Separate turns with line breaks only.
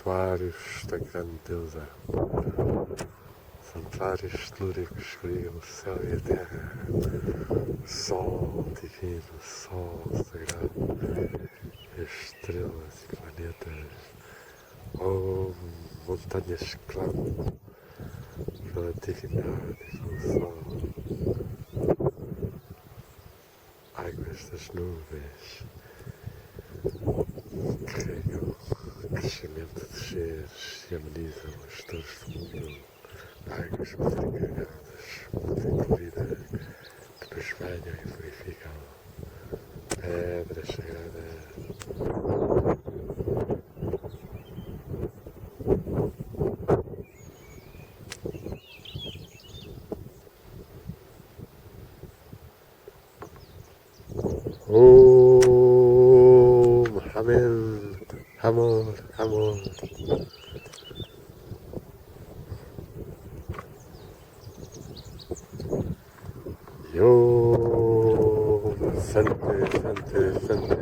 santuários da grande deusa. Santuários telúricos que ligam o céu e a terra. Sol divino, sol sagrado, estrelas e planetas. Montanhas que clamam pela divindade e pelo sol. Águas das nuvens carregam o crescimento de seres e amenizam as dores do mundo. Águas muito coloridas que nos banham e purificam. Pedras sagradas. Amém. Amor, amor. Yo, Certa,